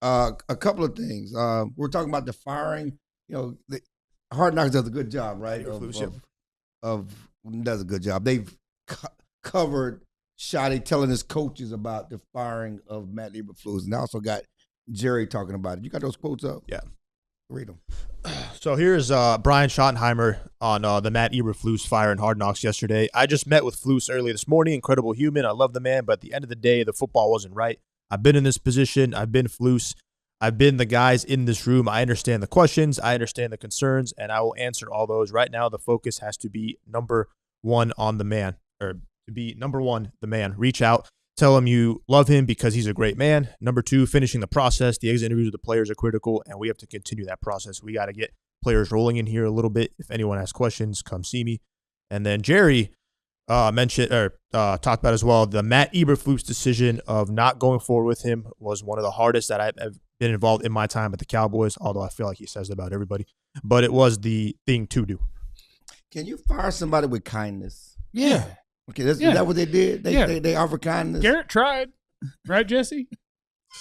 A couple of things. We're talking about the firing. Hard Knocks does a good job, right? Does a good job. They've covered Shotty telling his coaches about the firing of Matt Eberflus, and I also got Jerry talking about it. You got those quotes up? Yeah. Read them. So here's Brian Schottenheimer on the Matt Eberflus fire in Hard Knocks yesterday. I just met with Flus early this morning. Incredible human. I love the man, but at the end of the day, the football wasn't right. I've been in this position. I've been Flus. I've been the guys in this room. I understand the questions. I understand the concerns, and I will answer all those. Right now, the focus has to be number one on the man, or to be number one, the man. Reach out. Tell him you love him because he's a great man. Number two, finishing the process. The exit interviews with the players are critical, and we have to continue that process. We got to get players rolling in here a little bit. If anyone has questions, come see me. And then Jerry mentioned or talked about as well, the Matt Eberflus decision of not going forward with him was one of the hardest that I've been involved in my time at the Cowboys, although I feel like he says that about everybody. But it was the thing to do. Can you fire somebody with kindness? Yeah. Okay, is that what they did? They offer kindness? Garrett tried. Right, Jesse?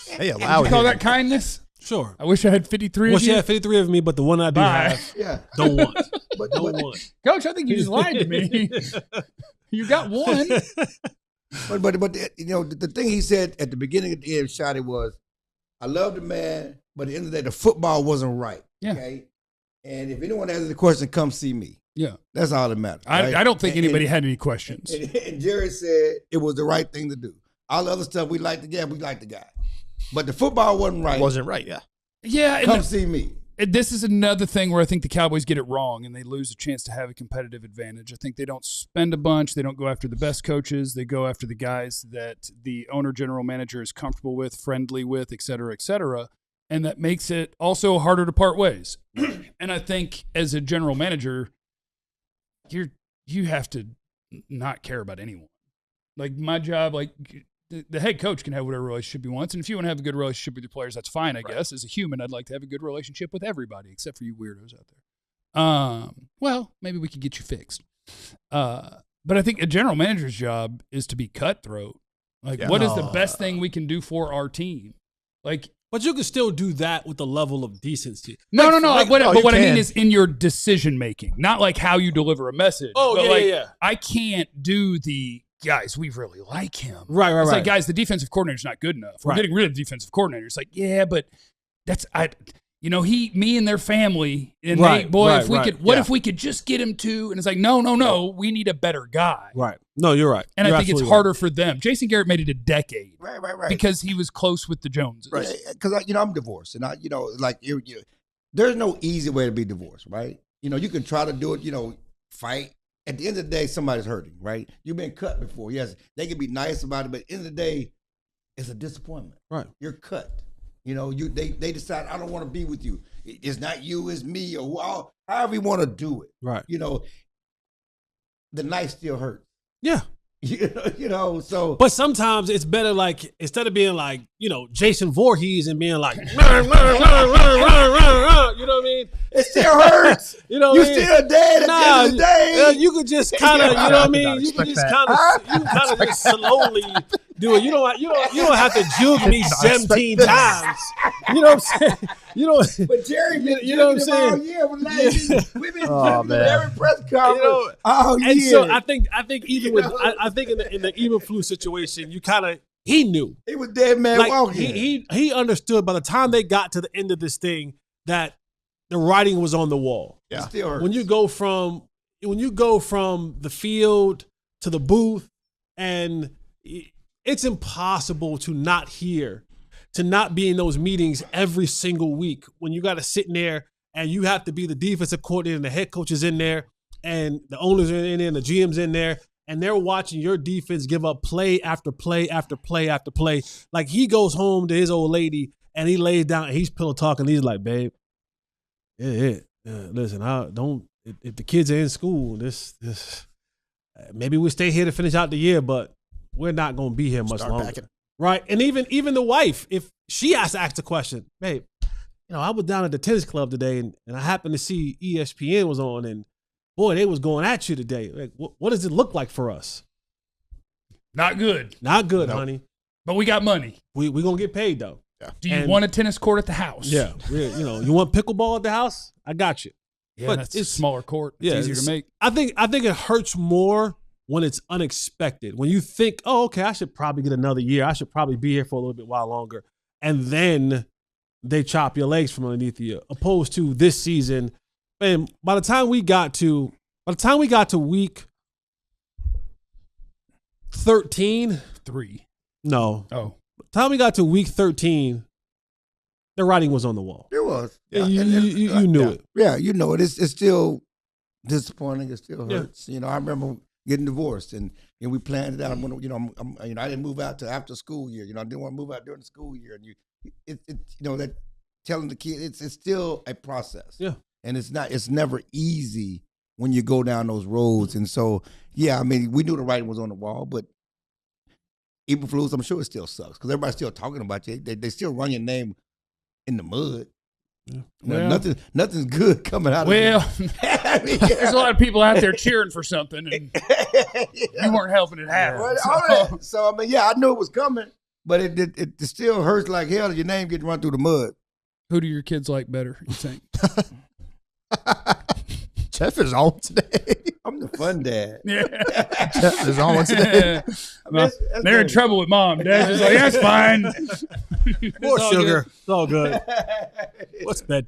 Hey, allow you call that kindness? Sure. I wish I had 53 of you. You had 53 of me, but the one I do have, don't want. Don't want. Coach, I think you just lied to me. You got one. But the thing he said at the beginning of the end, Shotty, was, I love the man, but at the end of the day, the football wasn't right. Yeah. Okay? And if anyone has a question, come see me. Yeah. That's all that matters. Right? I don't think anybody had any questions. And Jerry said it was the right thing to do. All the other stuff, we like the guy. But the football wasn't right. It wasn't right, yeah. Yeah. Come see me. This is another thing where I think the Cowboys get it wrong and they lose a chance to have a competitive advantage. I think they don't spend a bunch. They don't go after the best coaches. They go after the guys that the owner, general manager is comfortable with, friendly with, et cetera, et cetera. And that makes it also harder to part ways. And I think as a general manager, you have to not care about anyone. Like my job, like the head coach can have whatever relationship he wants. And if you want to have a good relationship with your players, that's fine, I guess. As a human, I'd like to have a good relationship with everybody, except for you weirdos out there. Well, maybe we could get you fixed. But I think a general manager's job is to be cutthroat. Like, what is the best thing we can do for our team? Like, but you can still do that with a level of decency. No. But what I mean is in your decision making, not like how you deliver a message. Oh, but yeah. I can't do the guys. We really like him. Right. It's like, guys, the defensive coordinator's not good enough. We're getting rid of the defensive coordinator. It's like, yeah, but me and their family. And if we could just get him to, and it's like, no, we need a better guy. Right. No, you're right. And I think it's harder for them. Jason Garrett made it a decade. Right. Because he was close with the Joneses. Right. Because I'm divorced, and there's no easy way to be divorced, right? You can try to do it, fight. At the end of the day, somebody's hurting, right? You've been cut before. Yes, they can be nice about it, but at the end of the day, it's a disappointment. Right. You're cut. They decide, I don't want to be with you. It's not you, it's me, or however you want to do it. Right. The knife still hurts. Yeah. So. But sometimes it's better, like, instead of being like, Jason Voorhees and being like, run, you know what I mean? It still hurts. You still dead at the end of the day. You could just kind of, you know what I mean? You can just kind of just slowly do it. You don't have to juke me 17 times. You know what I'm saying? But Jerry been what I'm saying? All year. We've been every press conference all year. And so I think even with I think in the Eberflus situation, you kind of he knew he was dead man walking. He understood by the time they got to the end of this thing that the writing was on the wall. Yeah. It still hurts. When you go from the field to the booth, and it's impossible to not be in those meetings every single week when you got to sit in there and you have to be the defensive coordinator and the head coach is in there and the owners are in there and the GM's in there and they're watching your defense give up play after play after play after play. Like he goes home to his old lady and he lays down and he's pillow talking. He's like, babe, listen, if the kids are in school, this maybe we stay here to finish out the year, but we're not going to be here much longer. Packing. Right. And even the wife, if she has to ask the question, babe, I was down at the tennis club today and I happened to see ESPN was on and boy, they was going at you today. Like, what does it look like for us? Not good. Not good, honey. But we got money. We going to get paid though. Do you want a tennis court at the house? Yeah. You want pickleball at the house? I got you. Yeah, But that's it's- a smaller court. It's easier to make. I think it hurts more when it's unexpected. When you think, oh, okay, I should probably get another year. I should probably be here for a little bit while longer. And then they chop your legs from underneath you, opposed to this season. And by the time we got to week 13, 3. no. Oh. By the time we got to week 13, the writing was on the wall. It was. Yeah, you knew it. Yeah, you know it. It's still disappointing. It still hurts. You know, I remember getting divorced, and we planned it out. I'm gonna, I didn't move out till after school year. I didn't want to move out during the school year, and that telling the kid it's still a process. Yeah, and it's never easy when you go down those roads. And so, yeah, I mean, we knew the writing was on the wall, but Eberflus, I'm sure it still sucks because everybody's still talking about you. They still run your name in the mud. Yeah. Nothing's good coming out of it. There's a lot of people out there cheering for something, and you weren't helping it happen. So, I mean, yeah, I knew it was coming, but it still hurts like hell that your name getting run through the mud. Who do your kids like better, you think? Jeff is on today. I'm the fun dad. Yeah. Jeff is on today. They're in trouble with mom. Dad's just like, that's fine. More sugar. It's all good. What's bed?